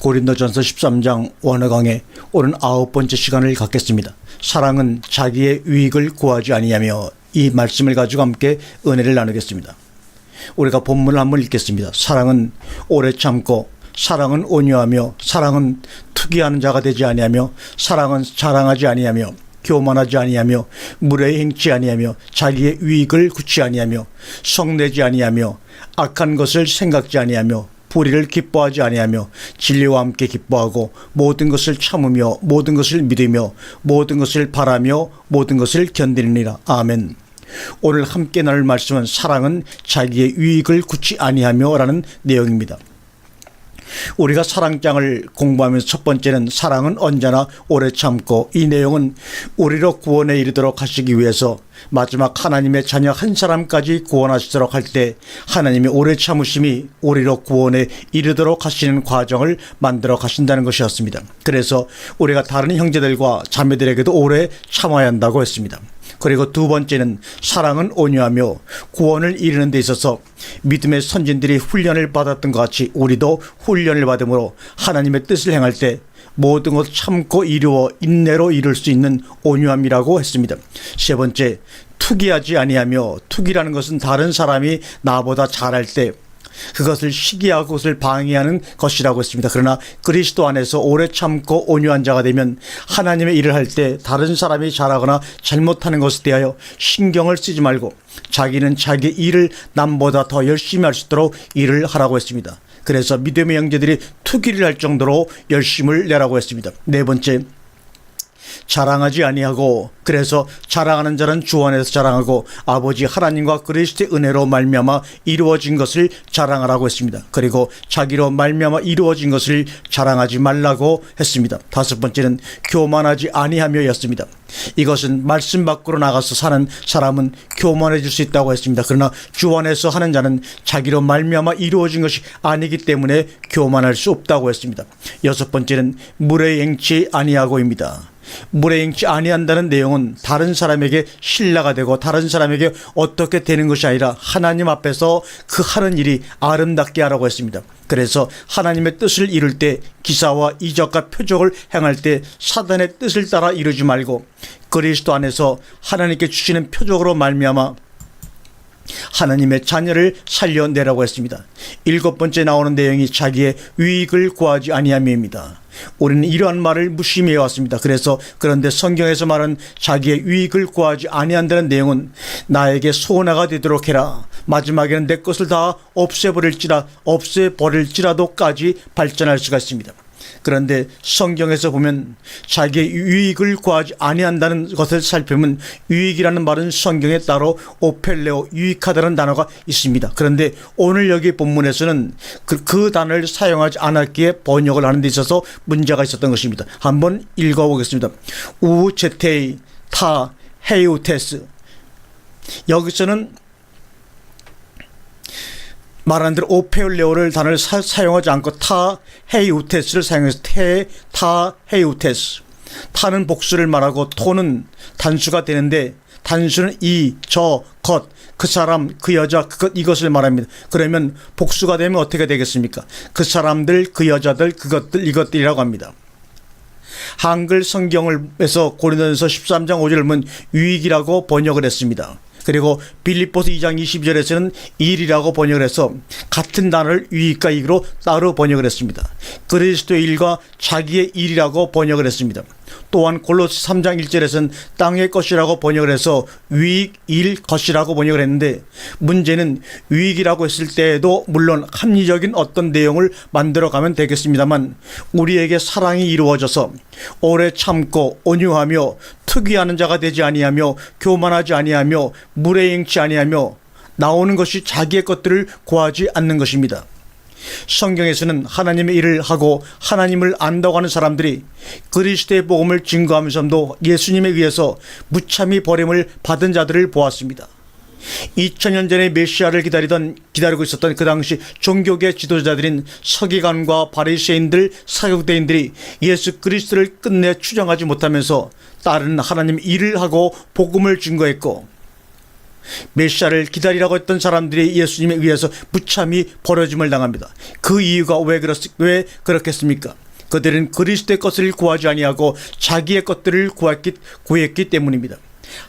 고린도전서 13장 원어강의 오는 9번째 시간을 갖겠습니다. 사랑은 자기의 유익을 구하지 아니하며, 이 말씀을 가지고 함께 은혜를 나누겠습니다. 우리가 본문을 한번 읽겠습니다. 사랑은 오래 참고, 사랑은 온유하며, 사랑은 투기하는 자가 되지 아니하며, 사랑은 자랑하지 아니하며, 교만하지 아니하며, 무례히 행치 아니하며, 자기의 유익을 굳지 아니하며, 성내지 아니하며, 악한 것을 생각지 아니하며, 불의를 기뻐하지 아니하며, 진리와 함께 기뻐하고, 모든 것을 참으며, 모든 것을 믿으며, 모든 것을 바라며, 모든 것을 견디느니라. 아멘. 오늘 함께 나눌 말씀은 사랑은 자기의 유익을 굳지 아니하며 라는 내용입니다. 우리가 사랑장을 공부하면서 첫 번째는 사랑은 언제나 오래 참고, 이 내용은 우리로 구원에 이르도록 하시기 위해서 마지막 하나님의 자녀 한 사람까지 구원하시도록 할 때 하나님의 오래 참으심이 우리로 구원에 이르도록 하시는 과정을 만들어 가신다는 것이었습니다. 그래서 우리가 다른 형제들과 자매들에게도 오래 참아야 한다고 했습니다. 그리고 두 번째는 사랑은 온유하며, 구원을 이루는 데 있어서 믿음의 선진들이 훈련을 받았던 것 같이 우리도 훈련을 받음으로 하나님의 뜻을 행할 때 모든 것 참고 이루어 인내로 이룰 수 있는 온유함이라고 했습니다. 세 번째, 투기하지 아니하며, 투기라는 것은 다른 사람이 나보다 잘할 때 그것을 시기하고 그것을 방해하는 것이라고 했습니다. 그러나 그리스도 안에서 오래 참고 온유한 자가 되면 하나님의 일을 할 때 다른 사람이 잘하거나 잘못하는 것에 대하여 신경을 쓰지 말고 자기는 자기 일을 남보다 더 열심히 할 수 있도록 일을 하라고 했습니다. 그래서 믿음의 형제들이 투기를 할 정도로 열심을 내라고 했습니다. 네 번째, 자랑하지 아니하고, 그래서 자랑하는 자는 주 안에서 자랑하고 아버지 하나님과 그리스도의 은혜로 말미암아 이루어진 것을 자랑하라고 했습니다. 그리고 자기로 말미암아 이루어진 것을 자랑하지 말라고 했습니다. 다섯 번째는 교만하지 아니하며 였습니다. 이것은 말씀 밖으로 나가서 사는 사람은 교만해질 수 있다고 했습니다. 그러나 주 안에서 하는 자는 자기로 말미암아 이루어진 것이 아니기 때문에 교만할 수 없다고 했습니다. 여섯 번째는 무례히 행치 아니하고입니다. 무례히 행치 아니한다는 내용은 다른 사람에게 신뢰가 되고 다른 사람에게 어떻게 되는 것이 아니라 하나님 앞에서 그 하는 일이 아름답게 하라고 했습니다. 그래서 하나님의 뜻을 이룰 때 기사와 이적과 표적을 행할 때 사단의 뜻을 따라 이루지 말고 그리스도 안에서 하나님께 주시는 표적으로 말미암아 하나님의 자녀를 살려내라고 했습니다. 일곱 번째 나오는 내용이 자기의 유익을 구하지 아니함입니다. 우리는 이러한 말을 무심해 왔습니다. 그런데 성경에서 말한 자기의 유익을 구하지 아니한다는 내용은 나에게 손해가 되도록 해라, 마지막에는 내 것을 다 없애버릴지라도까지 발전할 수가 있습니다. 그런데 성경에서 보면 자기의 유익을 구하지 아니한다는 것을 살펴보면 유익이라는 말은 성경에 따로 오펠레오, 유익하다는 단어가 있습니다. 그런데 오늘 여기 본문에서는 그 단어를 사용하지 않았기에 번역을 하는 데 있어서 문제가 있었던 것입니다. 한번 읽어보겠습니다. 우제테이 타 헤이우테스, 여기서는 말하는 대로 오페올레오를 단어를 사용하지 않고 타 헤이우테스를 사용해서 타 헤이우테스, 타는 복수를 말하고 토는 단수가 되는데 단수는 이, 저, 것, 그 사람, 그 여자, 그것, 이것을 말합니다. 그러면 복수가 되면 어떻게 되겠습니까? 그 사람들, 그 여자들, 그것들, 이것들이라고 합니다. 한글 성경에서 고린도전서 13장 5절을 보면 유익이라고 번역을 했습니다. 그리고 빌립보서 2장 22절에서는 일이라고 번역을 해서 같은 단어를 유익과 이익으로 따로 번역을 했습니다. 그리스도의 일과 자기의 일이라고 번역을 했습니다. 또한 골로새 3장 1절에서는 땅의 것이라고 번역을 해서 유익, 일, 것이라고 번역을 했는데, 문제는 유익이라고 했을 때에도 물론 합리적인 어떤 내용을 만들어가면 되겠습니다만 우리에게 사랑이 이루어져서 오래 참고 온유하며 투기하는 자가 되지 아니하며 교만하지 아니하며 무례히 행치 아니하며 나오는 것이 자기의 것들을 구하지 않는 것입니다. 성경에서는 하나님의 일을 하고 하나님을 안다고 하는 사람들이 그리스도의 복음을 증거하면서도 예수님에 의해서 무참히 버림을 받은 자들을 보았습니다. 2000년 전에 메시아를 기다리고 있었던 그 당시 종교계 지도자들인 서기관과 바리새인들, 사두개인들이 예수 그리스도를 끝내 추정하지 못하면서 다른 하나님 일을 하고 복음을 증거했고, 메시아를 기다리라고 했던 사람들이 예수님에 의해서 무참히 버려짐을 당합니다. 그 이유가 왜 그렇겠습니까? 그들은 그리스도의 것을 구하지 아니하고 자기의 것들을 구했기 때문입니다.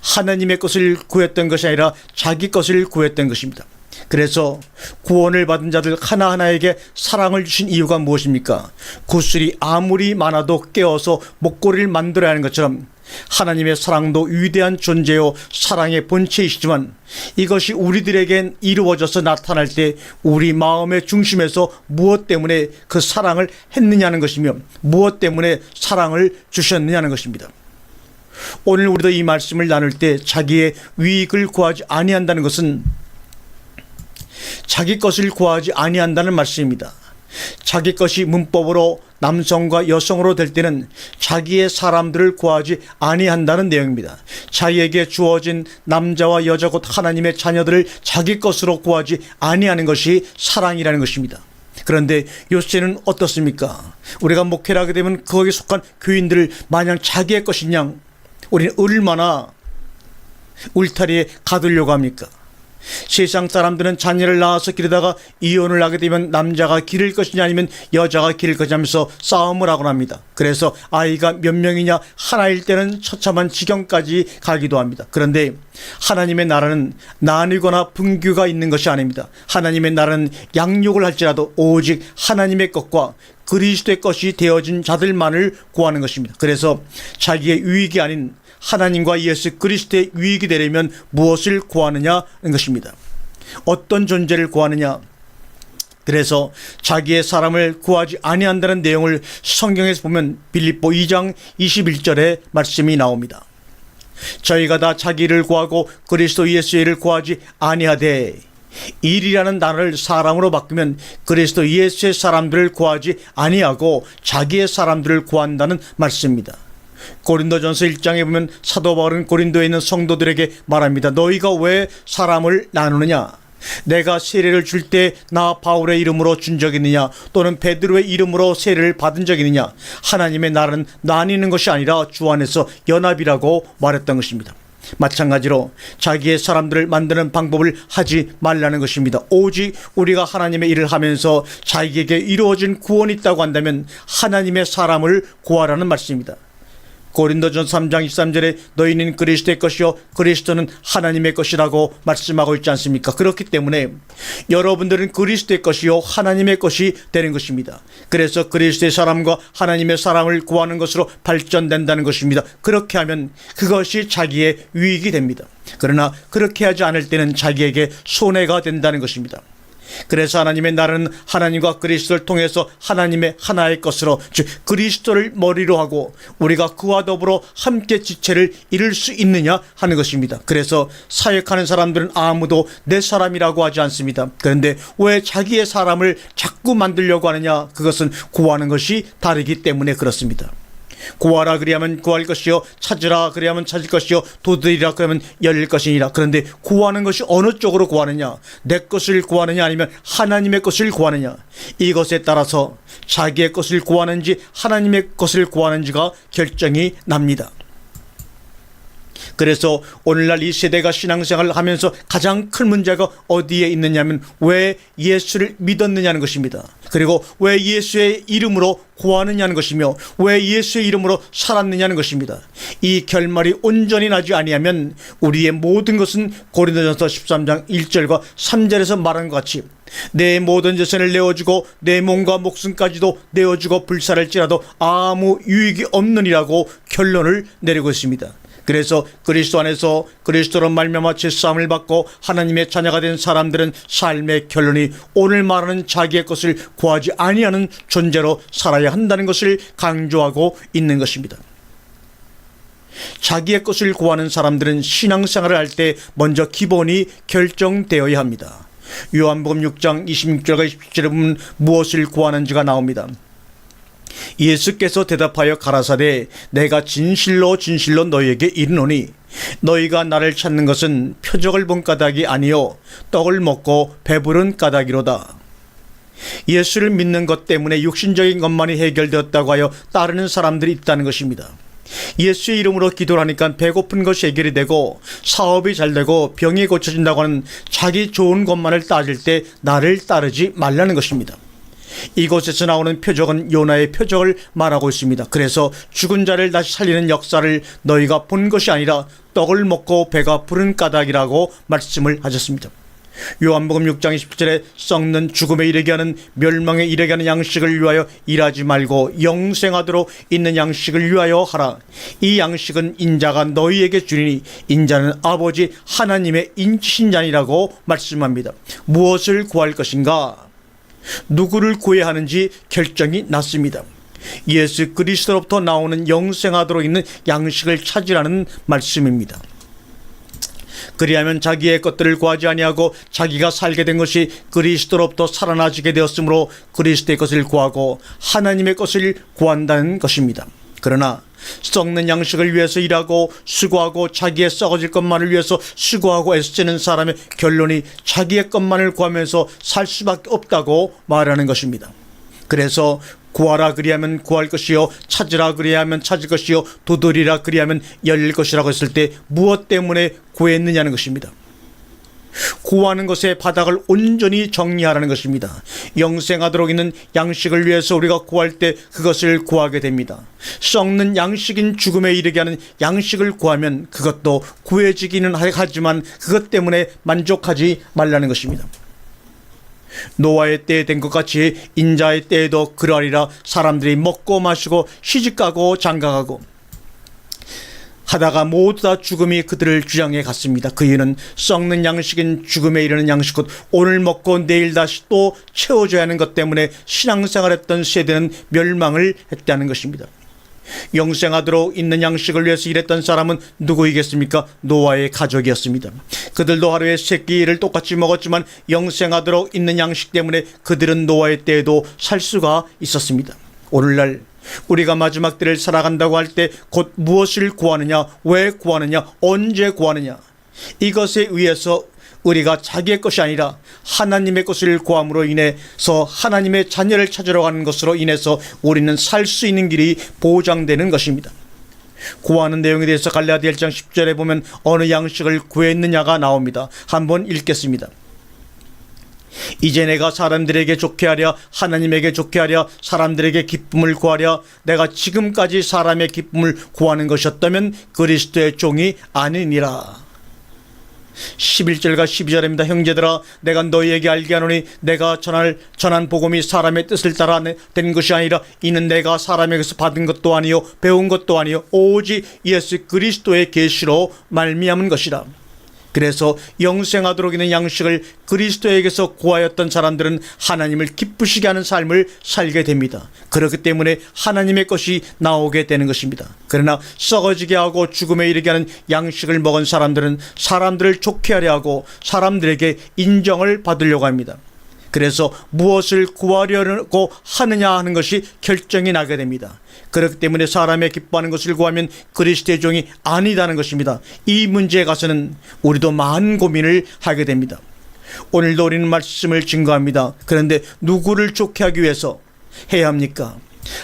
하나님의 것을 구했던 것이 아니라 자기 것을 구했던 것입니다. 그래서 구원을 받은 자들 하나하나에게 사랑을 주신 이유가 무엇입니까? 구슬이 아무리 많아도 깨어서 목걸이를 만들어야 하는 것처럼 하나님의 사랑도 위대한 존재요 사랑의 본체이시지만 이것이 우리들에겐 이루어져서 나타날 때 우리 마음의 중심에서 무엇 때문에 그 사랑을 했느냐는 것이며 무엇 때문에 사랑을 주셨느냐는 것입니다. 오늘 우리도 이 말씀을 나눌 때 자기의 유익을 구하지 아니한다는 것은 자기 것을 구하지 아니한다는 말씀입니다. 자기 것이 문법으로 남성과 여성으로 될 때는 자기의 사람들을 구하지 아니한다는 내용입니다. 자기에게 주어진 남자와 여자 곧 하나님의 자녀들을 자기 것으로 구하지 아니하는 것이 사랑이라는 것입니다. 그런데 요새는 어떻습니까? 우리가 목회를 하게 되면 거기에 속한 교인들을 마냥 자기의 것인 양 우리는 얼마나 울타리에 가두려고 합니까? 세상 사람들은 자녀를 낳아서 기르다가 이혼을 하게 되면 남자가 기를 것이냐 아니면 여자가 기를 것이냐 하면서 싸움을 하곤 합니다. 그래서 아이가 몇 명이냐 하나일 때는 처참한 지경까지 가기도 합니다. 그런데 하나님의 나라는 나뉘거나 분규가 있는 것이 아닙니다. 하나님의 나라는 양육을 할지라도 오직 하나님의 것과 그리스도의 것이 되어진 자들만을 구하는 것입니다. 그래서 자기의 유익이 아닌 하나님과 예수 그리스도의 유익이 되려면 무엇을 구하느냐는 것입니다. 어떤 존재를 구하느냐? 그래서 자기의 사람을 구하지 아니한다는 내용을 성경에서 보면 빌립보 2장 21절에 말씀이 나옵니다. 저희가 다 자기를 구하고 그리스도 예수의 일을 구하지 아니하되 일이라는 단어를 사람으로 바꾸면 그리스도 예수의 사람들을 구하지 아니하고 자기의 사람들을 구한다는 말씀입니다. 고린도전서 1장에 보면 사도 바울은 고린도에 있는 성도들에게 말합니다. 너희가 왜 사람을 나누느냐? 내가 세례를 줄 때 나 바울의 이름으로 준 적 있느냐? 또는 베드로의 이름으로 세례를 받은 적 있느냐? 하나님의 나라는 나뉘는 것이 아니라 주 안에서 연합이라고 말했던 것입니다. 마찬가지로 자기의 사람들을 만드는 방법을 하지 말라는 것입니다. 오직 우리가 하나님의 일을 하면서 자기에게 이루어진 구원이 있다고 한다면 하나님의 사람을 구하라는 말씀입니다. 고린도전서 3장 23절에 너희는 그리스도의 것이요 그리스도는 하나님의 것이라고 말씀하고 있지 않습니까? 그렇기 때문에 여러분들은 그리스도의 것이요 하나님의 것이 되는 것입니다. 그래서 그리스도의 사람과 하나님의 사랑을 구하는 것으로 발전된다는 것입니다. 그렇게 하면 그것이 자기의 유익이 됩니다. 그러나 그렇게 하지 않을 때는 자기에게 손해가 된다는 것입니다. 그래서 하나님의 나라는 하나님과 그리스도를 통해서 하나님의 하나의 것으로 즉 그리스도를 머리로 하고 우리가 그와 더불어 함께 지체를 이룰 수 있느냐 하는 것입니다. 그래서 사역하는 사람들은 아무도 내 사람이라고 하지 않습니다. 그런데 왜 자기의 사람을 자꾸 만들려고 하느냐? 그것은 구하는 것이 다르기 때문에 그렇습니다. 구하라 그리하면 구할 것이요 찾으라 그리하면 찾을 것이요 두드리라 그러면 열릴 것이니라. 그런데 구하는 것이 어느 쪽으로 구하느냐? 내 것을 구하느냐 아니면 하나님의 것을 구하느냐? 이것에 따라서 자기의 것을 구하는지 하나님의 것을 구하는지가 결정이 납니다. 그래서 오늘날 이 세대가 신앙생활을 하면서 가장 큰 문제가 어디에 있느냐면 왜 예수를 믿었느냐는 것입니다. 그리고 왜 예수의 이름으로 구하느냐는 것이며 왜 예수의 이름으로 살았느냐는 것입니다. 이 결말이 온전히 나지 아니하면 우리의 모든 것은 고린도전서 13장 1절과 3절에서 말한 것 같이 내 모든 재산을 내어주고 내 몸과 목숨까지도 내어주고 불살할지라도 아무 유익이 없느니라고 결론을 내리고 있습니다. 그래서 그리스도 안에서 그리스도로 말미암아 죄사함을 받고 하나님의 자녀가 된 사람들은 삶의 결론이 오늘 말하는 자기의 것을 구하지 아니하는 존재로 살아야 한다는 것을 강조하고 있는 것입니다. 자기의 것을 구하는 사람들은 신앙생활을 할 때 먼저 기본이 결정되어야 합니다. 요한복음 6장 26절과 27절에 보면 무엇을 구하는지가 나옵니다. 예수께서 대답하여 가라사대 내가 진실로 진실로 너희에게 이르노니 너희가 나를 찾는 것은 표적을 본 까닭이 아니요 떡을 먹고 배부른 까닭이로다. 예수를 믿는 것 때문에 육신적인 것만이 해결되었다고 하여 따르는 사람들이 있다는 것입니다. 예수의 이름으로 기도를 하니까 배고픈 것이 해결이 되고 사업이 잘 되고 병이 고쳐진다고 하는 자기 좋은 것만을 따질 때 나를 따르지 말라는 것입니다. 이곳에서 나오는 표적은 요나의 표적을 말하고 있습니다. 그래서 죽은 자를 다시 살리는 역사를 너희가 본 것이 아니라 떡을 먹고 배가 부른 까닭이라고 말씀을 하셨습니다. 요한복음 6장 27절에 썩는 죽음에 이르게 하는 멸망에 이르게 하는 양식을 위하여 일하지 말고 영생하도록 있는 양식을 위하여 하라. 이 양식은 인자가 너희에게 주리니 인자는 아버지 하나님의 인치신 자니라고 말씀합니다. 무엇을 구할 것인가? 누구를 구해야 하는지 결정이 났습니다. 예수 그리스도로부터 나오는 영생하도록 있는 양식을 찾으라는 말씀입니다. 그리하면 자기의 것들을 구하지 아니하고 자기가 살게 된 것이 그리스도로부터 살아나지게 되었으므로 그리스도의 것을 구하고 하나님의 것을 구한다는 것입니다. 그러나 썩는 양식을 위해서 일하고 수고하고 자기의 썩어질 것만을 위해서 수고하고 애쓰는 사람의 결론이 자기의 것만을 구하면서 살 수밖에 없다고 말하는 것입니다. 그래서 구하라 그리하면 구할 것이요 찾으라 그리하면 찾을 것이요 두드리라 그리하면 열릴 것이라고 했을 때 무엇 때문에 구했느냐는 것입니다. 구하는 것의 바닥을 온전히 정리하라는 것입니다. 영생하도록 있는 양식을 위해서 우리가 구할 때 그것을 구하게 됩니다. 썩는 양식인 죽음에 이르게 하는 양식을 구하면 그것도 구해지기는 하지만 그것 때문에 만족하지 말라는 것입니다. 노아의 때에 된 것 같이 인자의 때에도 그러하리라. 사람들이 먹고 마시고 시집가고 장가가고 하다가 모두 다 죽음이 그들을 주장해 갔습니다. 그 이유는 썩는 양식인 죽음에 이르는 양식 곧 오늘 먹고 내일 다시 또 채워줘야 하는 것 때문에 신앙생활했던 세대는 멸망을 했다는 것입니다. 영생하도록 있는 양식을 위해서 일했던 사람은 누구이겠습니까? 노아의 가족이었습니다. 그들도 하루에 세 끼를 똑같이 먹었지만 영생하도록 있는 양식 때문에 그들은 노아의 때에도 살 수가 있었습니다. 오늘날 우리가 마지막 때를 살아간다고 할 때 곧 무엇을 구하느냐, 왜 구하느냐, 언제 구하느냐, 이것에 의해서 우리가 자기의 것이 아니라 하나님의 것을 구함으로 인해서 하나님의 자녀를 찾으러 가는 것으로 인해서 우리는 살 수 있는 길이 보장되는 것입니다. 구하는 내용에 대해서 갈라디아 1장 10절에 보면 어느 양식을 구했느냐가 나옵니다. 한번 읽겠습니다. 이제 내가 사람들에게 좋게 하랴 하나님에게 좋게 하랴 사람들에게 기쁨을 구하랴 내가 지금까지 사람의 기쁨을 구하는 것이었다면 그리스도의 종이 아니니라. 11절과 12절입니다. 형제들아 내가 너희에게 알게 하노니 내가 전한 복음이 사람의 뜻을 따라 된 것이 아니라 이는 내가 사람에게서 받은 것도 아니요 배운 것도 아니요 오직 예수 그리스도의 계시로 말미암은 것이라. 그래서 영생하도록 있는 양식을 그리스도에게서 구하였던 사람들은 하나님을 기쁘시게 하는 삶을 살게 됩니다. 그렇기 때문에 하나님의 것이 나오게 되는 것입니다. 그러나 썩어지게 하고 죽음에 이르게 하는 양식을 먹은 사람들은 사람들을 좋게 하려 하고 사람들에게 인정을 받으려고 합니다. 그래서 무엇을 구하려고 하느냐 하는 것이 결정이 나게 됩니다. 그렇기 때문에 사람의 기뻐하는 것을 구하면 그리스도의 종이 아니다는 것입니다. 이 문제에 가서는 우리도 많은 고민을 하게 됩니다. 오늘도 우리는 말씀을 증거합니다. 그런데 누구를 좋게 하기 위해서 해야 합니까?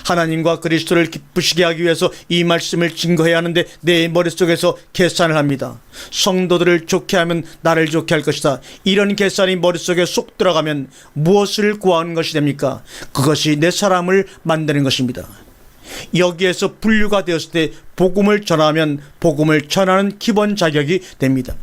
하나님과 그리스도를 기쁘시게 하기 위해서 이 말씀을 증거해야 하는데 내 머릿속에서 계산을 합니다. 성도들을 좋게 하면 나를 좋게 할 것이다. 이런 계산이 머릿속에 쏙 들어가면 무엇을 구하는 것이 됩니까? 그것이 내 사람을 만드는 것입니다. 여기에서 분류가 되었을 때 복음을 전하면 복음을 전하는 기본 자격이 됩니다.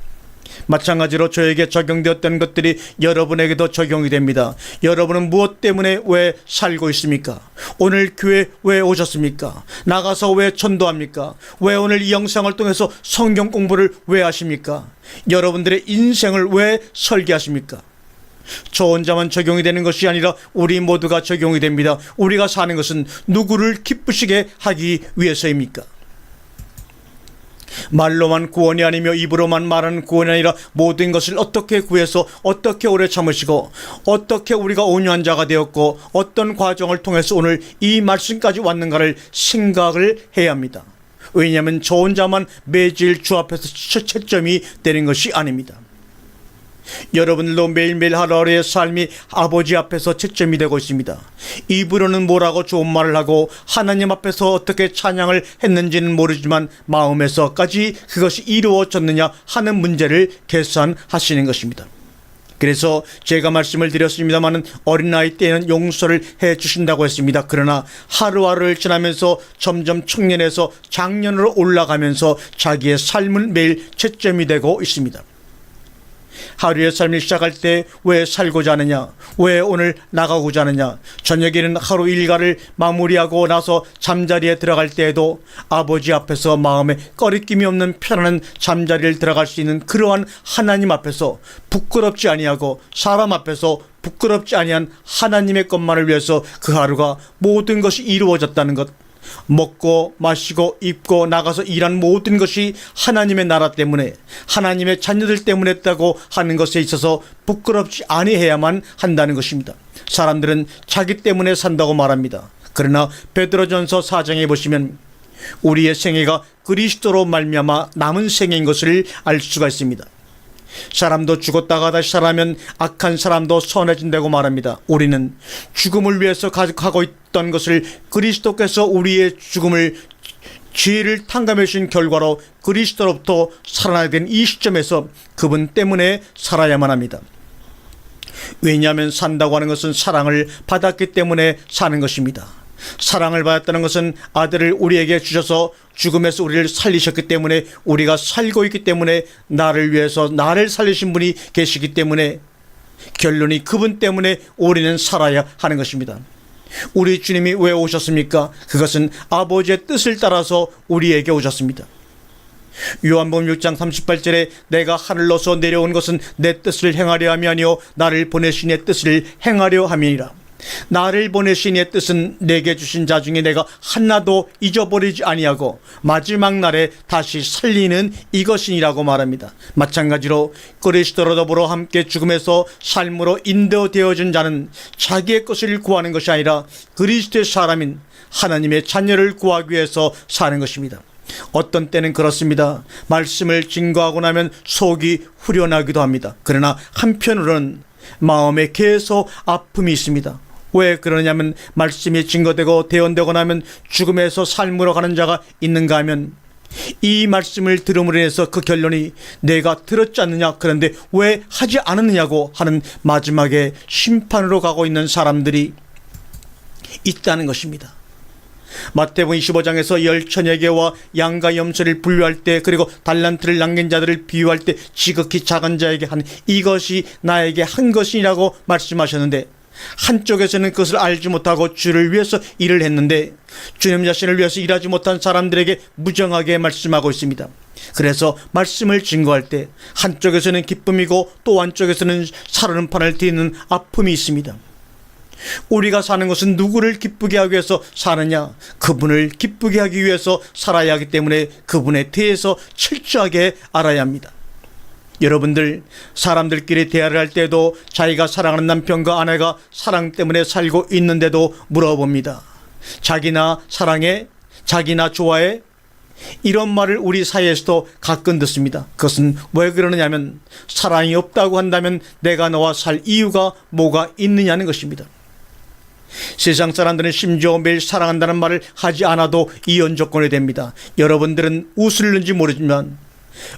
마찬가지로 저에게 적용되었던 것들이 여러분에게도 적용이 됩니다. 여러분은 무엇 때문에 왜 살고 있습니까? 오늘 교회 왜 오셨습니까? 나가서 왜 전도합니까? 왜 오늘 이 영상을 통해서 성경 공부를 왜 하십니까? 여러분들의 인생을 왜 설계하십니까? 저 혼자만 적용이 되는 것이 아니라 우리 모두가 적용이 됩니다. 우리가 사는 것은 누구를 기쁘시게 하기 위해서입니까? 말로만 구원이 아니며 입으로만 말하는 구원이 아니라 모든 것을 어떻게 구해서 어떻게 오래 참으시고 어떻게 우리가 온유한 자가 되었고 어떤 과정을 통해서 오늘 이 말씀까지 왔는가를 생각을 해야 합니다. 왜냐하면 저 혼자만 매질 주 앞에서 채점이 되는 것이 아닙니다. 여러분들도 매일매일 하루하루의 삶이 아버지 앞에서 채점이 되고 있습니다. 입으로는 뭐라고 좋은 말을 하고 하나님 앞에서 어떻게 찬양을 했는지는 모르지만 마음에서까지 그것이 이루어졌느냐 하는 문제를 계산하시는 것입니다. 그래서 제가 말씀을 드렸습니다마는 어린아이 때에는 용서를 해 주신다고 했습니다. 그러나 하루하루를 지나면서 점점 청년에서 장년으로 올라가면서 자기의 삶은 매일 채점이 되고 있습니다. 하루의 삶을 시작할 때 왜 살고자 하느냐, 왜 오늘 나가고자 하느냐, 저녁에는 하루 일과를 마무리하고 나서 잠자리에 들어갈 때에도 아버지 앞에서 마음에 꺼리낌이 없는 편안한 잠자리를 들어갈 수 있는 그러한 하나님 앞에서 부끄럽지 아니하고 사람 앞에서 부끄럽지 아니한 하나님의 것만을 위해서 그 하루가 모든 것이 이루어졌다는 것, 먹고 마시고 입고 나가서 일한 모든 것이 하나님의 나라 때문에 하나님의 자녀들 때문에 했다고 하는 것에 있어서 부끄럽지 아니해야만 한다는 것입니다. 사람들은 자기 때문에 산다고 말합니다. 그러나 베드로전서 4장에 보시면 우리의 생애가 그리스도로 말미암아 남은 생애인 것을 알 수가 있습니다. 사람도 죽었다가 다시 살아면 악한 사람도 선해진다고 말합니다. 우리는 죽음을 위해서 가득하고 있던 것을 그리스도께서 우리의 죽음을 죄를 탕감해 주신 결과로 그리스도로부터 살아나게 된 이 시점에서 그분 때문에 살아야만 합니다. 왜냐하면 산다고 하는 것은 사랑을 받았기 때문에 사는 것입니다. 사랑을 받았다는 것은 아들을 우리에게 주셔서 죽음에서 우리를 살리셨기 때문에 우리가 살고 있기 때문에 나를 위해서 나를 살리신 분이 계시기 때문에 결론이 그분 때문에 우리는 살아야 하는 것입니다. 우리 주님이 왜 오셨습니까? 그것은 아버지의 뜻을 따라서 우리에게 오셨습니다. 요한복음 6장 38절에 내가 하늘로서 내려온 것은 내 뜻을 행하려 함이 아니요 나를 보내신 이의 뜻을 행하려 함이니라. 나를 보내신 이의 뜻은 내게 주신 자 중에 내가 하나도 잊어버리지 아니하고 마지막 날에 다시 살리는 이것이니라고 말합니다. 마찬가지로 그리스도로 더불어 함께 죽음에서 삶으로 인도되어진 자는 자기의 것을 구하는 것이 아니라 그리스도의 사람인 하나님의 자녀를 구하기 위해서 사는 것입니다. 어떤 때는 그렇습니다. 말씀을 증거하고 나면 속이 후련하기도 합니다. 그러나 한편으로는 마음에 계속 아픔이 있습니다. 왜 그러냐면 말씀이 증거되고 대언되고 나면 죽음에서 삶으로 가는 자가 있는가 하면 이 말씀을 들음으로 인해서 그 결론이 내가 들었지 않느냐, 그런데 왜 하지 않았느냐고 하는 마지막에 심판으로 가고 있는 사람들이 있다는 것입니다. 마태복음 25장에서 열처녀에게와 양과 염소를 분류할 때 그리고 달란트를 남긴 자들을 비유할 때 지극히 작은 자에게 한 이것이 나에게 한 것이라고 말씀하셨는데 한쪽에서는 그것을 알지 못하고 주를 위해서 일을 했는데 주님 자신을 위해서 일하지 못한 사람들에게 무정하게 말씀하고 있습니다. 그래서 말씀을 증거할 때 한쪽에서는 기쁨이고 또 한쪽에서는 살얼음판을 뒤는 아픔이 있습니다. 우리가 사는 것은 누구를 기쁘게 하기 위해서 사느냐? 그분을 기쁘게 하기 위해서 살아야 하기 때문에 그분에 대해서 철저하게 알아야 합니다. 여러분들 사람들끼리 대화를 할 때도 자기가 사랑하는 남편과 아내가 사랑 때문에 살고 있는데도 물어봅니다. 자기나 사랑해? 자기나 좋아해? 이런 말을 우리 사이에서도 가끔 듣습니다. 그것은 왜 그러느냐면 사랑이 없다고 한다면 내가 너와 살 이유가 뭐가 있느냐는 것입니다. 세상 사람들은 심지어 매일 사랑한다는 말을 하지 않아도 이혼 조건이 됩니다. 여러분들은 웃을는지 모르지만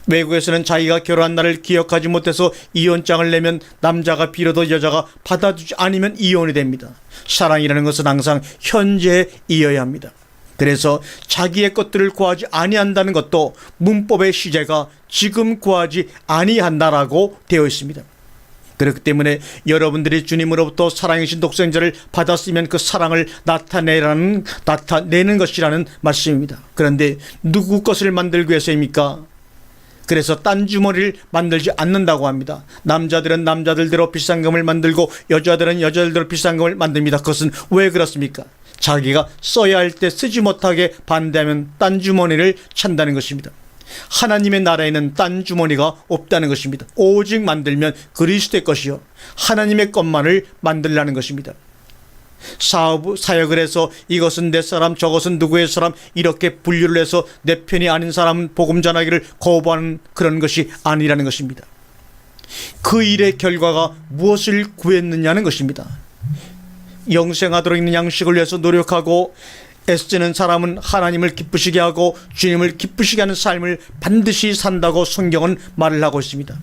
외국에서는 자기가 결혼한 날을 기억하지 못해서 이혼장을 내면 남자가 빌어도 여자가 받아주지 않으면 이혼이 됩니다. 사랑이라는 것은 항상 현재에 이어야 합니다. 그래서 자기의 것들을 구하지 아니한다는 것도 문법의 시제가 지금 구하지 아니한다라고 되어 있습니다. 그렇기 때문에 여러분들이 주님으로부터 사랑이신 독생자를 받았으면 그 사랑을 나타내는 것이라는 말씀입니다. 그런데 누구 것을 만들기 위해서입니까? 그래서 딴 주머니를 만들지 않는다고 합니다. 남자들은 남자들대로 비싼 금을 만들고 여자들은 여자들대로 비싼 금을 만듭니다. 그것은 왜 그렇습니까? 자기가 써야 할 때 쓰지 못하게 반대하면 딴 주머니를 찬다는 것입니다. 하나님의 나라에는 딴 주머니가 없다는 것입니다. 오직 만들면 그리스도의 것이요 하나님의 것만을 만들라는 것입니다. 사역을 해서 이것은 내 사람 저것은 누구의 사람 이렇게 분류를 해서 내 편이 아닌 사람은 복음 전하기를 거부하는 그런 것이 아니라는 것입니다. 그 일의 결과가 무엇을 구했느냐는 것입니다. 영생하도록 있는 양식을 위해서 노력하고 애쓰는 사람은 하나님을 기쁘시게 하고 주님을 기쁘시게 하는 삶을 반드시 산다고 성경은 말을 하고 있습니다.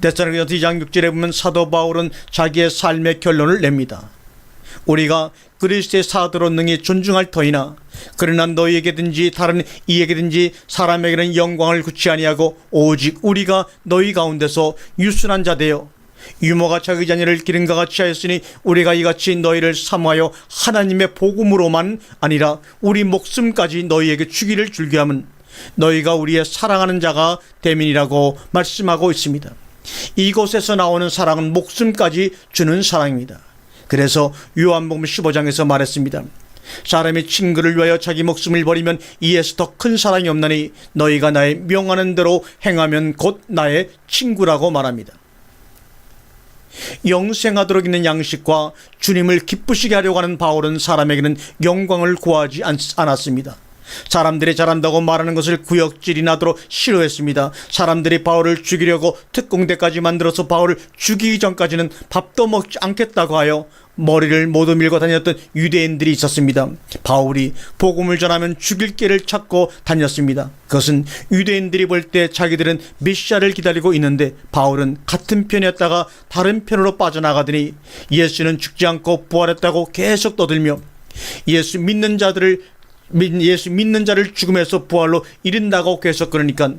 데살로니가서 2장 6절에 보면 사도 바울은 자기의 삶의 결론을 냅니다. 우리가 그리스도의 사도로 능히 존중할 터이나 그러나 너희에게든지 다른 이에게든지 사람에게는 영광을 굳이 아니하고 오직 우리가 너희 가운데서 유순한 자 되어 유모가 자기 자녀를 기름과 같이 하였으니 우리가 이같이 너희를 사모하여 하나님의 복음으로만 아니라 우리 목숨까지 너희에게 주기를 줄기함은 너희가 우리의 사랑하는 자가 됨이니라고 말씀하고 있습니다. 이곳에서 나오는 사랑은 목숨까지 주는 사랑입니다. 그래서 요한복음 15장에서 말했습니다. 사람이 친구를 위하여 자기 목숨을 버리면 이에서 더 큰 사랑이 없나니 너희가 나의 명하는 대로 행하면 곧 나의 친구라고 말합니다. 영생하도록 있는 양식과 주님을 기쁘시게 하려고 하는 바울은 사람에게는 영광을 구하지 않았습니다. 사람들이 잘한다고 말하는 것을 구역질이 나도록 싫어했습니다. 사람들이 바울을 죽이려고 특공대까지 만들어서 바울을 죽이기 전까지는 밥도 먹지 않겠다고 하여 머리를 모두 밀고 다녔던 유대인들이 있었습니다. 바울이 복음을 전하면 죽일 길을 찾고 다녔습니다. 그것은 유대인들이 볼 때 자기들은 메시아를 기다리고 있는데 바울은 같은 편이었다가 다른 편으로 빠져나가더니 예수는 죽지 않고 부활했다고 계속 떠들며 예수 믿는 자를 죽음에서 부활로 이른다고 계속 그러니까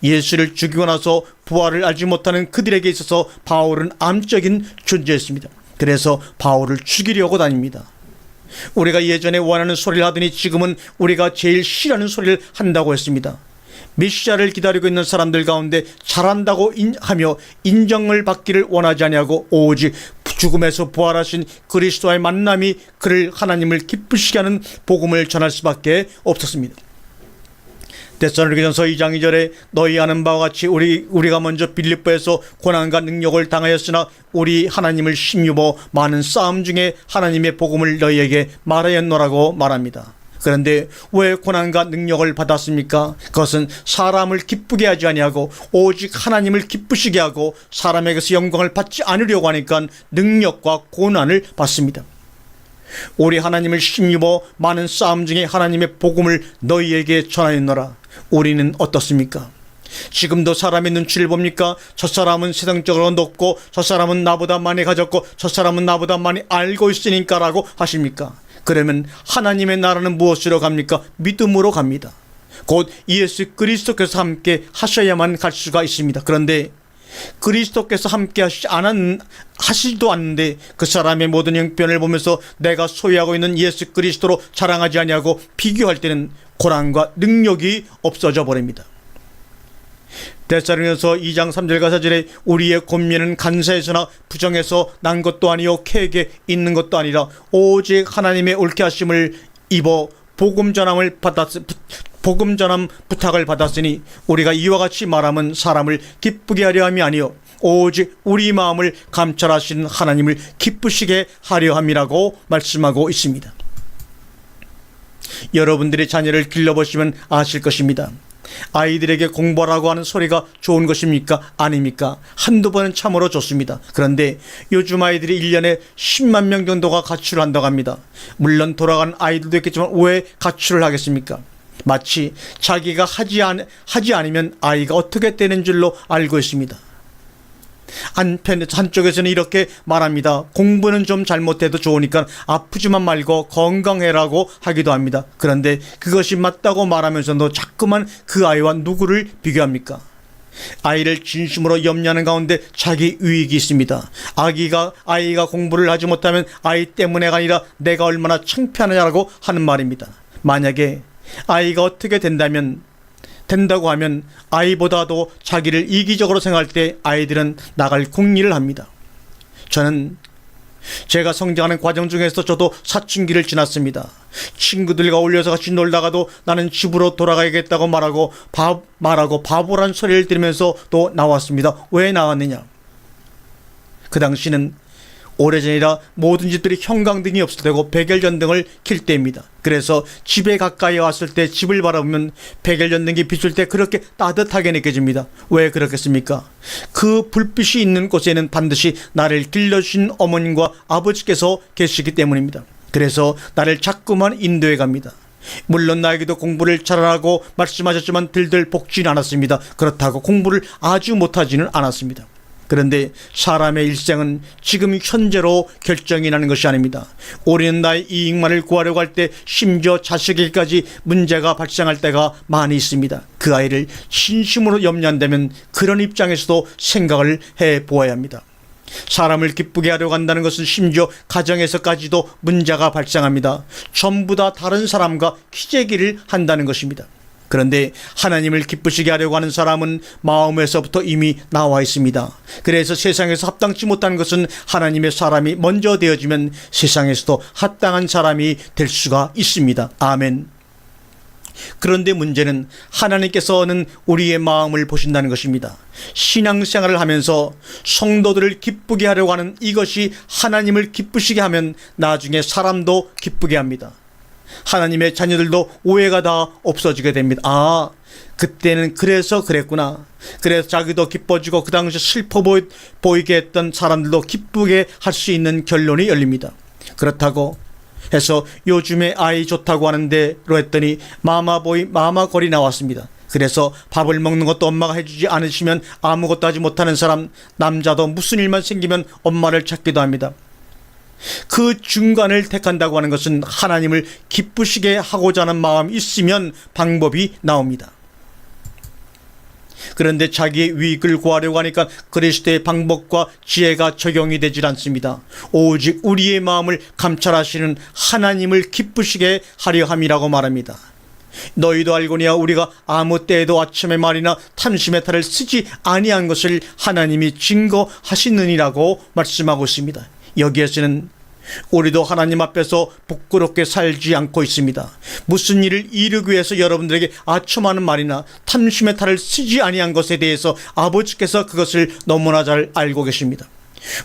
예수를 죽이고 나서 부활을 알지 못하는 그들에게 있어서 바울은 암적인 존재였습니다. 그래서 바울을 죽이려고 다닙니다. 우리가 예전에 원하는 소리를 하더니 지금은 우리가 제일 싫어하는 소리를 한다고 했습니다. 메시아를 기다리고 있는 사람들 가운데 잘한다고 하며 인정을 받기를 원하지 아니하고 오직 죽음에서 부활하신 그리스도와의 만남이 그를 하나님을 기쁘시게 하는 복음을 전할 수밖에 없었습니다. 데살로니가전서 2장 2절에 너희 아는 바와 같이 우리가 먼저 빌립보에서 고난과 능력을 당하였으나 우리 하나님을 힘입어 많은 싸움 중에 하나님의 복음을 너희에게 말하였노라고 말합니다. 그런데 왜 고난과 능력을 받았습니까? 그것은 사람을 기쁘게 하지 아니하고 오직 하나님을 기쁘시게 하고 사람에게서 영광을 받지 않으려고 하니까 능력과 고난을 받습니다. 우리 하나님을 힘입어 많은 싸움 중에 하나님의 복음을 너희에게 전하였노라. 우리는 어떻습니까? 지금도 사람의 눈치를 봅니까? 저 사람은 세상적으로 높고 저 사람은 나보다 많이 가졌고 저 사람은 나보다 많이 알고 있으니까 라고 하십니까? 그러면 하나님의 나라는 무엇으로 갑니까? 믿음으로 갑니다. 곧 예수 그리스도께서 함께 하셔야만 갈 수가 있습니다. 그런데 그리스도께서 함께 하시지도 않는데 그 사람의 모든 형편을 보면서 내가 소유하고 있는 예수 그리스도로 자랑하지 아니하고 비교할 때는 고난과 능력이 없어져 버립니다. 데살로니가서 2장 3절과 4절에 우리의 권면은 간사해서나 부정해서 난 것도 아니요 캐게 있는 것도 아니라 오직 하나님의 옳게 하심을 입어 복음 전함 부탁을 받았으니 우리가 이와 같이 말하면 사람을 기쁘게 하려 함이 아니요 오직 우리 마음을 감찰하신 하나님을 기쁘시게 하려 함이라고 말씀하고 있습니다. 여러분들의 자녀를 길러보시면 아실 것입니다. 아이들에게 공부하라고 하는 소리가 좋은 것입니까? 아닙니까? 한두 번은 참으로 좋습니다. 그런데 요즘 아이들이 1년에 10만 명 정도가 가출을 한다고 합니다. 물론 돌아간 아이들도 있겠지만 왜 가출을 하겠습니까? 마치 자기가 하지 않으면 아이가 어떻게 되는 줄로 알고 있습니다. 한쪽에서는 이렇게 말합니다. 공부는 좀 잘못해도 좋으니까 아프지만 말고 건강해라고 하기도 합니다. 그런데 그것이 맞다고 말하면서도 자꾸만 그 아이와 누구를 비교합니까? 아이를 진심으로 염려하는 가운데 자기 유익이 있습니다. 아이가 공부를 하지 못하면 아이 때문에가 아니라 내가 얼마나 창피하느냐라고 하는 말입니다. 만약에 아이가 어떻게 된다고 하면 아이보다도 자기를 이기적으로 생각할 때 아이들은 나갈 궁리를 합니다. 저는 제가 성장하는 과정 중에서 저도 사춘기를 지났습니다. 친구들과 어울려서 같이 놀다가도 나는 집으로 돌아가야겠다고 말하고 바보란 소리를 들으면서 또 나왔습니다. 왜 나왔느냐? 그 당시는 오래전이라 모든 집들이 형광등이 없을 때고 백열전등을 킬 때입니다. 그래서 집에 가까이 왔을 때 집을 바라보면 백열전등이 비출 때 그렇게 따뜻하게 느껴집니다. 왜 그렇겠습니까? 그 불빛이 있는 곳에는 반드시 나를 길러주신 어머님과 아버지께서 계시기 때문입니다. 그래서 나를 자꾸만 인도해 갑니다. 물론 나에게도 공부를 잘하라고 말씀하셨지만 들들 볶지는 않았습니다. 그렇다고 공부를 아주 못하지는 않았습니다. 그런데 사람의 일생은 지금 현재로 결정이 나는 것이 아닙니다. 우리는 나의 이익만을 구하려고 할 때 심지어 자식에게까지 문제가 발생할 때가 많이 있습니다. 그 아이를 진심으로 염려한다면 그런 입장에서도 생각을 해보아야 합니다. 사람을 기쁘게 하려고 한다는 것은 심지어 가정에서까지도 문제가 발생합니다. 전부 다 다른 사람과 기재기를 한다는 것입니다. 그런데 하나님을 기쁘시게 하려고 하는 사람은 마음에서부터 이미 나와 있습니다. 그래서 세상에서 합당치 못한 것은 하나님의 사람이 먼저 되어지면 세상에서도 합당한 사람이 될 수가 있습니다. 아멘. 그런데 문제는 하나님께서는 우리의 마음을 보신다는 것입니다. 신앙생활을 하면서 성도들을 기쁘게 하려고 하는 이것이 하나님을 기쁘시게 하면 나중에 사람도 기쁘게 합니다. 하나님의 자녀들도 오해가 다 없어지게 됩니다. 아, 그때는 그래서 그랬구나. 그래서 자기도 기뻐지고 그 당시 슬퍼 보이게 했던 사람들도 기쁘게 할 수 있는 결론이 열립니다. 그렇다고 해서 요즘에 아이 좋다고 하는데로 했더니 마마보이 마마걸이 나왔습니다. 그래서 밥을 먹는 것도 엄마가 해주지 않으시면 아무것도 하지 못하는 사람, 남자도 무슨 일만 생기면 엄마를 찾기도 합니다. 그 중간을 택한다고 하는 것은 하나님을 기쁘시게 하고자 하는 마음이 있으면 방법이 나옵니다. 그런데 자기의 유익을 구하려고 하니까 그리스도의 방법과 지혜가 적용이 되질 않습니다. 오직 우리의 마음을 감찰하시는 하나님을 기쁘시게 하려 함이라고 말합니다. 너희도 알거니와 우리가 아무 때에도 아첨의 말이나 탐심의 탈을 쓰지 아니한 것을 하나님이 증거하시느니라고 말씀하고 있습니다. 여기에서는 우리도 하나님 앞에서 부끄럽게 살지 않고 있습니다. 무슨 일을 이루기 위해서 여러분들에게 아첨하는 말이나 탐심의 탈을 쓰지 아니한 것에 대해서 아버지께서 그것을 너무나 잘 알고 계십니다.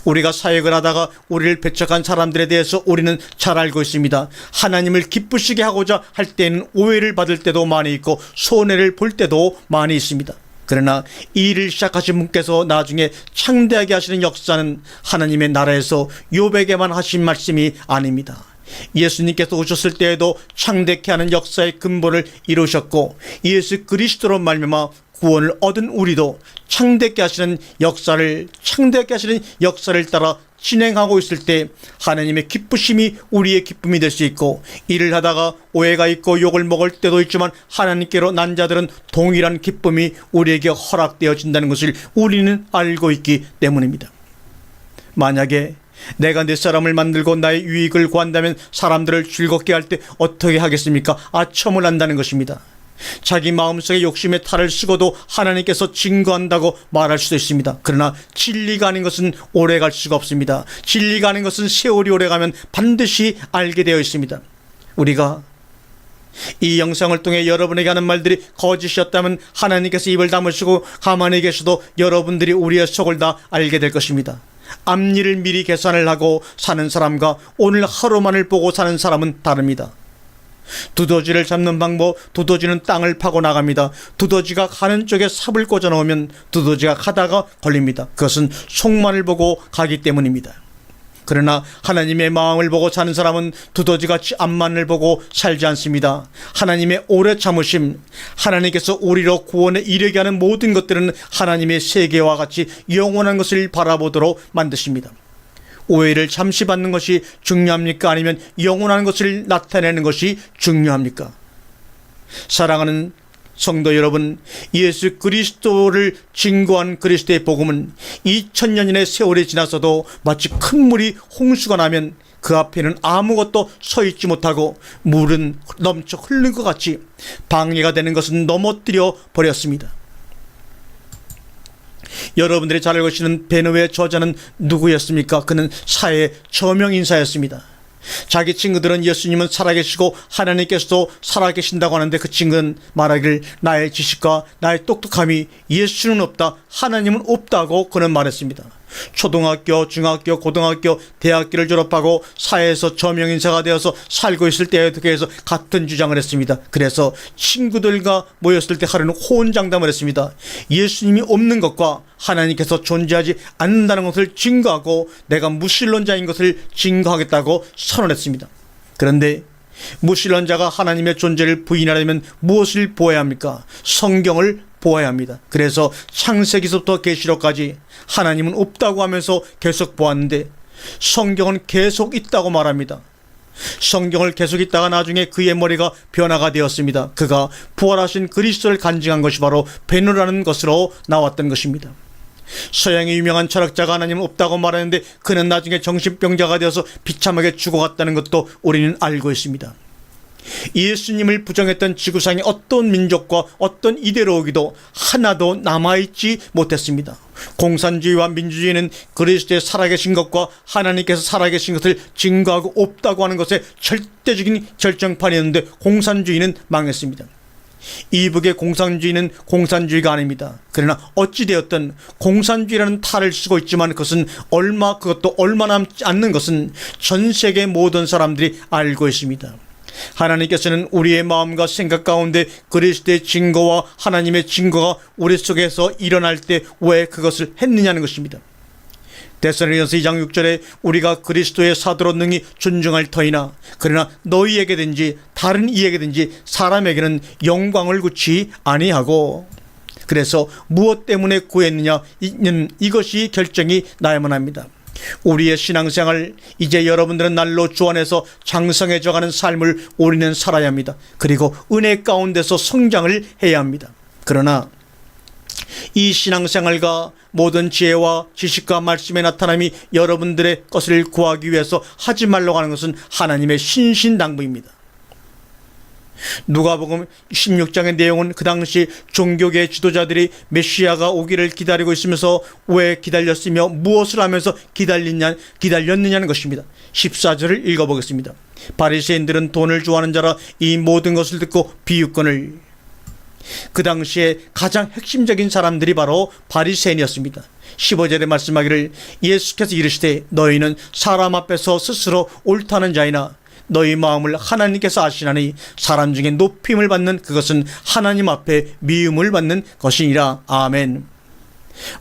우리가 사역을 하다가 우리를 배척한 사람들에 대해서 우리는 잘 알고 있습니다. 하나님을 기쁘시게 하고자 할 때는 오해를 받을 때도 많이 있고 손해를 볼 때도 많이 있습니다. 그러나 이 일을 시작하신 분께서 나중에 창대하게 하시는 역사는 하나님의 나라에서 욥에게만 하신 말씀이 아닙니다. 예수님께서 오셨을 때에도 창대케 하는 역사의 근본을 이루셨고 예수 그리스도로 말미암아 구원을 얻은 우리도 창대케 하시는 역사를 따라 진행하고 있을 때 하나님의 기쁘심이 우리의 기쁨이 될 수 있고, 일을 하다가 오해가 있고 욕을 먹을 때도 있지만 하나님께로 난 자들은 동일한 기쁨이 우리에게 허락되어진다는 것을 우리는 알고 있기 때문입니다. 만약에 내가 내 사람을 만들고 나의 유익을 구한다면 사람들을 즐겁게 할 때 어떻게 하겠습니까? 아첨을 한다는 것입니다. 자기 마음속에 욕심의 탈을 쓰고도 하나님께서 증거한다고 말할 수도 있습니다. 그러나 진리가 아닌 것은 오래갈 수가 없습니다. 진리가 아닌 것은 세월이 오래가면 반드시 알게 되어 있습니다. 우리가 이 영상을 통해 여러분에게 하는 말들이 거짓이었다면 하나님께서 입을 다무시고 가만히 계셔도 여러분들이 우리의 속을 다 알게 될 것입니다. 앞일을 미리 계산을 하고 사는 사람과 오늘 하루만을 보고 사는 사람은 다릅니다. 두더지를 잡는 방법, 두더지는 땅을 파고 나갑니다. 두더지가 가는 쪽에 삽을 꽂아 놓으면 두더지가 가다가 걸립니다. 그것은 속만을 보고 가기 때문입니다. 그러나 하나님의 마음을 보고 사는 사람은 두더지같이 앞만을 보고 살지 않습니다. 하나님의 오래 참으심, 하나님께서 우리로 구원에 이르게 하는 모든 것들은 하나님의 세계와 같이 영원한 것을 바라보도록 만드십니다. 오해를 잠시 받는 것이 중요합니까? 아니면 영원한 것을 나타내는 것이 중요합니까? 사랑하는 성도 여러분, 예수 그리스도를 증거한 그리스도의 복음은 2000년의 세월이 지나서도 마치 큰 물이 홍수가 나면 그 앞에는 아무것도 서 있지 못하고 물은 넘쳐 흐르는 것 같이 방해가 되는 것은 넘어뜨려 버렸습니다. 여러분들이 잘 알고 계시는 베누의 저자는 누구였습니까? 그는 사회 저명인사였습니다. 자기 친구들은 예수님은 살아계시고 하나님께서도 살아계신다고 하는데 그 친구는 말하기를 나의 지식과 나의 똑똑함이 예수는 없다, 하나님은 없다고 그는 말했습니다. 초등학교, 중학교, 고등학교, 대학교를 졸업하고 사회에서 저명인사가 되어서 살고 있을 때에 대해서 같은 주장을 했습니다. 그래서 친구들과 모였을 때 하루는 호언장담을 했습니다. 예수님이 없는 것과 하나님께서 존재하지 않는다는 것을 증거하고 내가 무신론자인 것을 증거하겠다고 선언했습니다. 그런데 무신론자가 하나님의 존재를 부인하려면 무엇을 보아야 합니까? 성경을 보아야 합니다. 그래서 창세기서부터 계시록까지 하나님은 없다고 하면서 계속 보았는데 성경은 계속 있다고 말합니다. 성경을 계속 있다가 나중에 그의 머리가 변화가 되었습니다. 그가 부활하신 그리스도를 간증한 것이 바로 베드로라는 것으로 나왔던 것입니다. 서양의 유명한 철학자가 하나님은 없다고 말하는데 그는 나중에 정신병자가 되어서 비참하게 죽어갔다는 것도 우리는 알고 있습니다. 예수님을 부정했던 지구상의 어떤 민족과 어떤 이데올로기도 하나도 남아있지 못했습니다. 공산주의와 민주주의는 그리스도의 살아계신 것과 하나님께서 살아계신 것을 증거하고 없다고 하는 것에 절대적인 결정판이었는데 공산주의는 망했습니다. 이북의 공산주의는 공산주의가 아닙니다. 그러나 어찌되었든 공산주의라는 탈을 쓰고 있지만 그것도 얼마 남지 않는 것은 전 세계 모든 사람들이 알고 있습니다. 하나님께서는 우리의 마음과 생각 가운데 그리스도의 증거와 하나님의 증거가 우리 속에서 일어날 때 왜 그것을 했느냐는 것입니다. 데살로니가서 2장 6절에 우리가 그리스도의 사도로 능히 존중할 터이나 그러나 너희에게든지 다른 이에게든지 사람에게는 영광을 굳이 아니하고, 그래서 무엇 때문에 구했느냐 이것이 결정이 나야만 합니다. 우리의 신앙생활, 이제 여러분들은 날로 주안에서 장성해져가는 삶을 우리는 살아야 합니다. 그리고 은혜 가운데서 성장을 해야 합니다. 그러나 이 신앙생활과 모든 지혜와 지식과 말씀의 나타남이 여러분들의 것을 구하기 위해서 하지 말라고 하는 것은 하나님의 신신당부입니다. 누가복음 16장의 내용은 그 당시 종교계 지도자들이 메시아가 오기를 기다리고 있으면서 왜 기다렸으며 무엇을 하면서 기다렸느냐는 것입니다. 14절을 읽어보겠습니다. 바리새인들은 돈을 좋아하는 자라 이 모든 것을 듣고 비유권을. 그 당시에 가장 핵심적인 사람들이 바로 바리새인이었습니다. 15절에 말씀하기를 예수께서 이르시되 너희는 사람 앞에서 스스로 옳다는 자이나 너희 마음을 하나님께서 아시나니 사람 중에 높임을 받는 그것은 하나님 앞에 미움을 받는 것이니라. 아멘.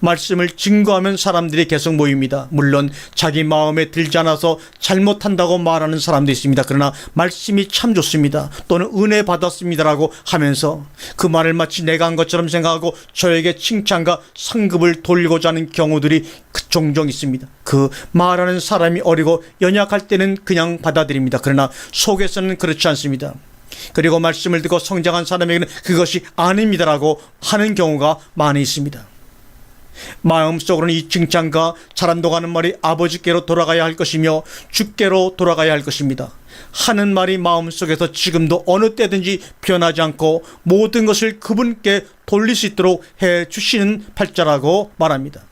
말씀을 증거하면 사람들이 계속 모입니다. 물론 자기 마음에 들지 않아서 잘못한다고 말하는 사람도 있습니다. 그러나 말씀이 참 좋습니다, 또는 은혜 받았습니다라고 하면서 그 말을 마치 내가 한 것처럼 생각하고 저에게 칭찬과 상급을 돌리고자 하는 경우들이 종종 있습니다. 그 말하는 사람이 어리고 연약할 때는 그냥 받아들입니다. 그러나 속에서는 그렇지 않습니다. 그리고 말씀을 듣고 성장한 사람에게는 그것이 아닙니다라고 하는 경우가 많이 있습니다. 마음속으로는 이 칭찬과 잘한다고 하는 말이 아버지께로 돌아가야 할 것이며 주께로 돌아가야 할 것입니다. 하는 말이 마음속에서 지금도 어느 때든지 변하지 않고 모든 것을 그분께 돌릴 수 있도록 해주시는 팔자라고 말합니다.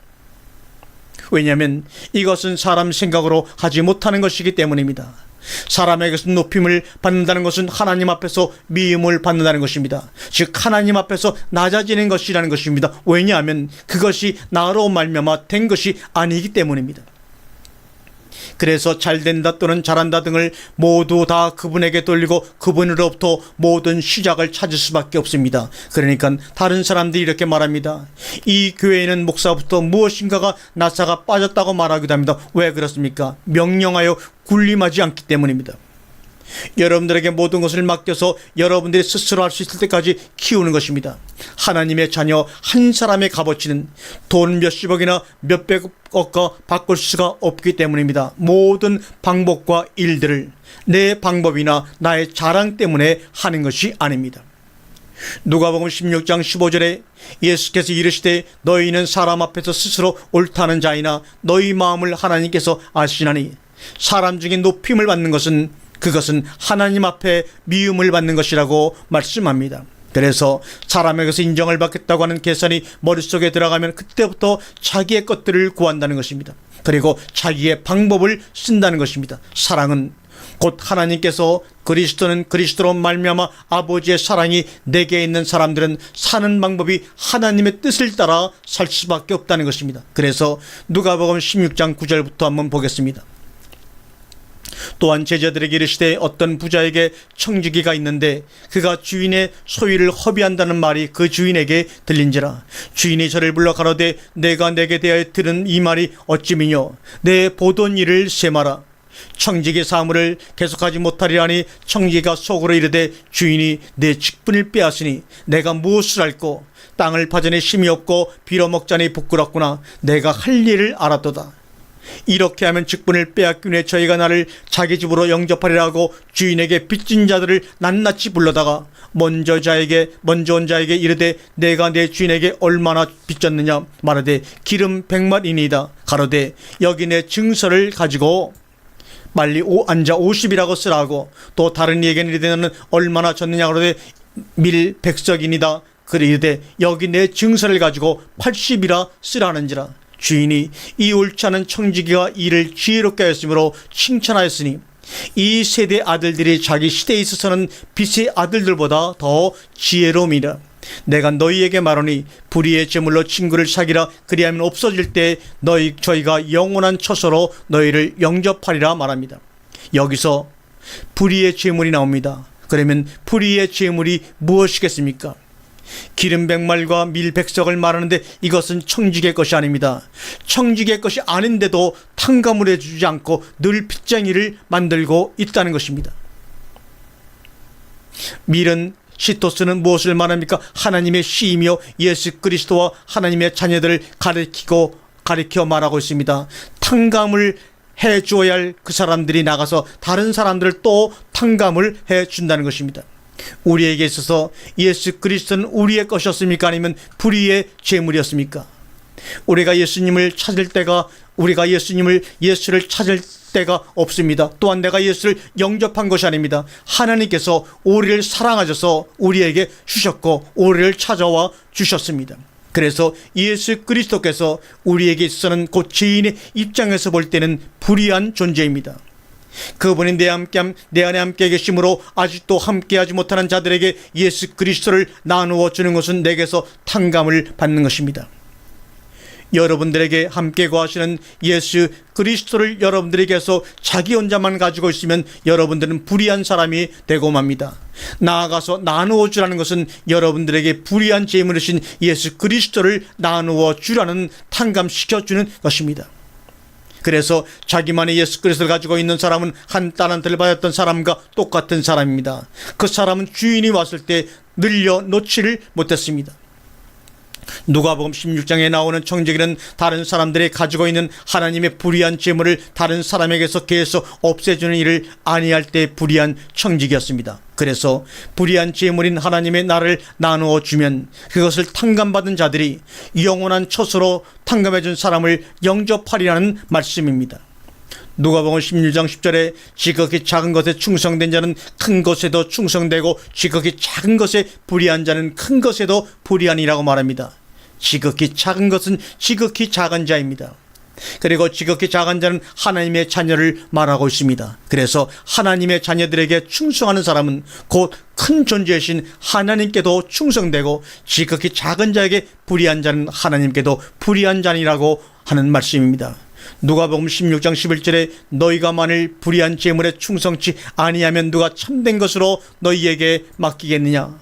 왜냐하면 이것은 사람 생각으로 하지 못하는 것이기 때문입니다. 사람에게서 높임을 받는다는 것은 하나님 앞에서 미움을 받는다는 것입니다. 즉 하나님 앞에서 낮아지는 것이라는 것입니다. 왜냐하면 그것이 나로 말미암아 된 것이 아니기 때문입니다. 그래서 잘된다 또는 잘한다 등을 모두 다 그분에게 돌리고 그분으로부터 모든 시작을 찾을 수밖에 없습니다. 그러니까 다른 사람들이 이렇게 말합니다. 이 교회에는 목사부터 무엇인가가 나사가 빠졌다고 말하기도 합니다. 왜 그렇습니까? 명령하여 군림하지 않기 때문입니다. 여러분들에게 모든 것을 맡겨서 여러분들이 스스로 할 수 있을 때까지 키우는 것입니다. 하나님의 자녀 한 사람의 값어치는 돈 몇십억이나 몇백억과 바꿀 수가 없기 때문입니다. 모든 방법과 일들을 내 방법이나 나의 자랑 때문에 하는 것이 아닙니다. 누가복음 16장 15절에 예수께서 이르시되 너희는 사람 앞에서 스스로 옳다는 자이나 너희 마음을 하나님께서 아시나니 사람 중에 높임을 받는 것은 그것은 하나님 앞에 미움을 받는 것이라고 말씀합니다. 그래서 사람에게서 인정을 받겠다고 하는 계산이 머릿속에 들어가면 그때부터 자기의 것들을 구한다는 것입니다. 그리고 자기의 방법을 쓴다는 것입니다. 사랑은 곧 하나님께서 그리스도는 그리스도로 말미암아 아버지의 사랑이 내게 있는 사람들은 사는 방법이 하나님의 뜻을 따라 살 수밖에 없다는 것입니다. 그래서 누가복음 16장 9절부터 한번 보겠습니다. 또한 제자들에게 이르시되 어떤 부자에게 청지기가 있는데 그가 주인의 소유를 허비한다는 말이 그 주인에게 들린지라. 주인이 저를 불러 가로되 내가 내게 대하여 들은 이 말이 어찌미뇨. 내 보던 일을 세마라. 청지기 사물을 계속하지 못하리라니 청지기가 속으로 이르되 주인이 내 직분을 빼앗으니 내가 무엇을 할꼬. 땅을 파전에 힘이 없고 빌어먹자니 부끄럽구나. 내가 할 일을 알았도다. 이렇게 하면 직분을 빼앗기 위해 저희가 나를 자기 집으로 영접하리라 하고 주인에게 빚진 자들을 낱낱이 불러다가 먼저 온 자에게 이르되 내가 내 주인에게 얼마나 빚졌느냐 말하되 기름 100마리이다. 가로되 여기 내 증서를 가지고 빨리 앉아 50이라고 쓰라고. 또 다른 이에게는 이르되 너는 얼마나 졌느냐 그러되 밀 100석이니다. 그래 이르되 여기 내 증서를 가지고 80이라 쓰라는지라. 주인이 이 옳지 않은 청지기가 일을 지혜롭게 하였으므로 칭찬하였으니 이 세대 아들들이 자기 시대에 있어서는 빛의 아들들보다 더 지혜로움이라. 내가 너희에게 말하니 불의의 제물로 친구를 사귀라. 그리하면 없어질 때 저희가 영원한 처소로 너희를 영접하리라 말합니다. 여기서 불의의 제물이 나옵니다. 그러면 불의의 제물이 무엇이겠습니까? 기름 100말과 밀 100석을 말하는데 이것은 청지기의 것이 아닙니다. 청지기의 것이 아닌데도 탕감을 해주지 않고 늘 핏쟁이를 만들고 있다는 것입니다. 밀은 시토스는 무엇을 말합니까? 하나님의 씨이며 예수 그리스도와 하나님의 자녀들을 가리켜 말하고 있습니다. 탕감을 해줘야 할 그 사람들이 나가서 다른 사람들을 또 탕감을 해준다는 것입니다. 우리에게 있어서 예수 그리스도는 우리의 것이었습니까? 아니면 불의의 제물이었습니까? 우리가 예수를 찾을 때가 없습니다. 또한 내가 예수를 영접한 것이 아닙니다. 하나님께서 우리를 사랑하셔서 우리에게 주셨고 우리를 찾아와 주셨습니다. 그래서 예수 그리스도께서 우리에게 있어서는 곧 죄인의 입장에서 볼 때는 불의한 존재입니다. 그분이 내 안에 함께 계심으로 아직도 함께하지 못하는 자들에게 예수 그리스도를 나누어 주는 것은 내게서 탕감을 받는 것입니다. 여러분들에게 함께 거하시는 예수 그리스도를 여러분들에게서 자기 혼자만 가지고 있으면 여러분들은 불의한 사람이 되고 맙니다. 나아가서 나누어 주라는 것은 여러분들에게 불의한 제물이신 예수 그리스도를 나누어 주라는 탕감시켜 주는 것입니다. 그래서 자기만의 예수 그리스도를 가지고 있는 사람은 한 달란트를 받았던 사람과 똑같은 사람입니다. 그 사람은 주인이 왔을 때 늘려놓지를 못했습니다. 누가복음 16장에 나오는 청지기는 다른 사람들이 가지고 있는 하나님의 불의한 재물을 다른 사람에게서 계속 없애주는 일을 아니할 때 불의한 청지기였습니다. 그래서 불의한 재물인 하나님의 나를 나누어 주면 그것을 탕감받은 자들이 영원한 처소로 탕감해준 사람을 영접하리라는 말씀입니다. 누가복음 16장 10절에 지극히 작은 것에 충성된 자는 큰 것에도 충성되고 지극히 작은 것에 불의한 자는 큰 것에도 불의하니라고 말합니다. 지극히 작은 것은 지극히 작은 자입니다. 그리고 지극히 작은 자는 하나님의 자녀를 말하고 있습니다. 그래서 하나님의 자녀들에게 충성하는 사람은 곧 큰 존재이신 하나님께도 충성되고 지극히 작은 자에게 불의한 자는 하나님께도 불의한 자니라고 하는 말씀입니다. 누가복음 16장 11절에 너희가 만일 불의한 재물에 충성치 아니하면 누가 참된 것으로 너희에게 맡기겠느냐.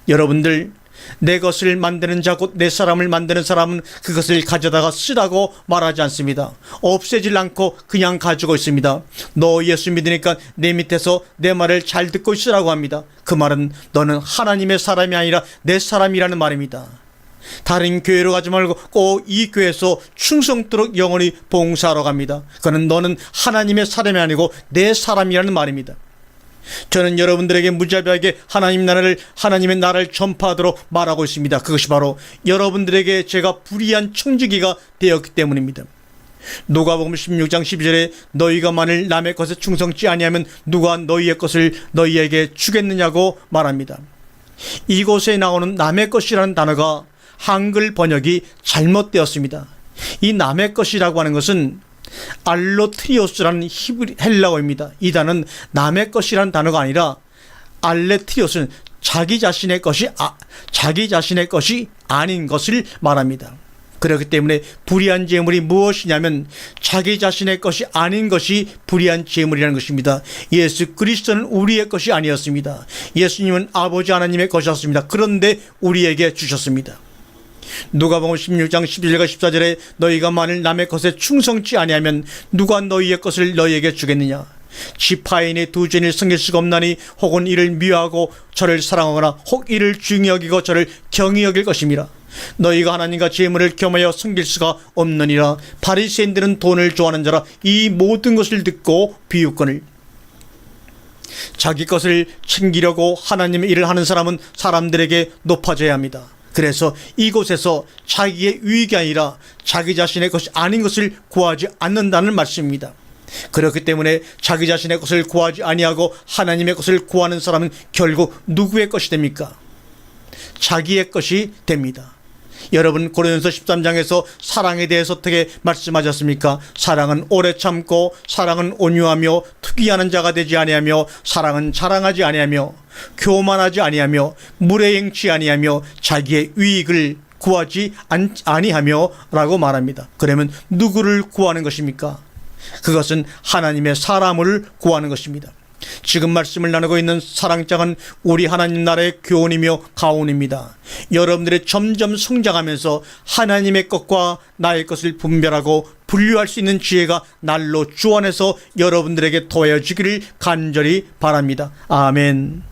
여러분들, 내 것을 만드는 자 곧 내 사람을 만드는 사람은 그것을 가져다가 쓰라고 말하지 않습니다. 없애질 않고 그냥 가지고 있습니다. 너 예수 믿으니까 내 밑에서 내 말을 잘 듣고 있으라고 합니다. 그 말은 너는 하나님의 사람이 아니라 내 사람이라는 말입니다. 다른 교회로 가지 말고 꼭 이 교회에서 충성토록 영원히 봉사하러 갑니다. 그는 너는 하나님의 사람이 아니고 내 사람이라는 말입니다. 저는 여러분들에게 무자비하게 하나님의 나라를 전파하도록 말하고 있습니다. 그것이 바로 여러분들에게 제가 불의한 청지기가 되었기 때문입니다. 누가복음 16장 12절에 너희가 만일 남의 것에 충성치 아니하면 누가 너희의 것을 너희에게 주겠느냐고 말합니다. 이곳에 나오는 남의 것이라는 단어가 한글 번역이 잘못되었습니다. 이 남의 것이라고 하는 것은 알로트리오스라는 헬라어입니다. 이 단어는 남의 것이라는 단어가 아니라 알레트리오스는 자기 자신의 것이 아닌 것을 말합니다. 그렇기 때문에 불의한 재물이 무엇이냐면 자기 자신의 것이 아닌 것이 불의한 재물이라는 것입니다. 예수 그리스도는 우리의 것이 아니었습니다. 예수님은 아버지 하나님의 것이었습니다. 그런데 우리에게 주셨습니다. 누가복음 16장 11절과 14절에 너희가 만일 남의 것에 충성치 아니하면 누가 너희의 것을 너희에게 주겠느냐. 지파인의 두 죄인을 섬길 수가 없나니 혹은 이를 미워하고 저를 사랑하거나 혹 이를 중히 여기고 저를 경히 여길 것임이라. 너희가 하나님과 재물을 겸하여 섬길 수가 없느니라. 바리새인들은 돈을 좋아하는 자라 이 모든 것을 듣고 비웃거늘. 자기 것을 챙기려고 하나님의 일을 하는 사람은 사람들에게 높아져야 합니다. 그래서 이곳에서 자기의 유익이 아니라 자기 자신의 것이 아닌 것을 구하지 않는다는 말씀입니다. 그렇기 때문에 자기 자신의 것을 구하지 아니하고 하나님의 것을 구하는 사람은 결국 누구의 것이 됩니까? 자기의 것이 됩니다. 여러분, 고린도서 13장에서 사랑에 대해서 어떻게 말씀하셨습니까? 사랑은 오래 참고, 사랑은 온유하며 투기하는 자가 되지 아니하며, 사랑은 자랑하지 아니하며, 교만하지 아니하며, 무례행치 아니하며, 자기의 유익을 구하지 아니하며 라고 말합니다. 그러면 누구를 구하는 것입니까? 그것은 하나님의 사람을 구하는 것입니다. 지금 말씀을 나누고 있는 사랑장은 우리 하나님 나라의 교훈이며 가훈입니다. 여러분들이 점점 성장하면서 하나님의 것과 나의 것을 분별하고 분류할 수 있는 지혜가 날로 주안에서 여러분들에게 더해지기를 간절히 바랍니다. 아멘.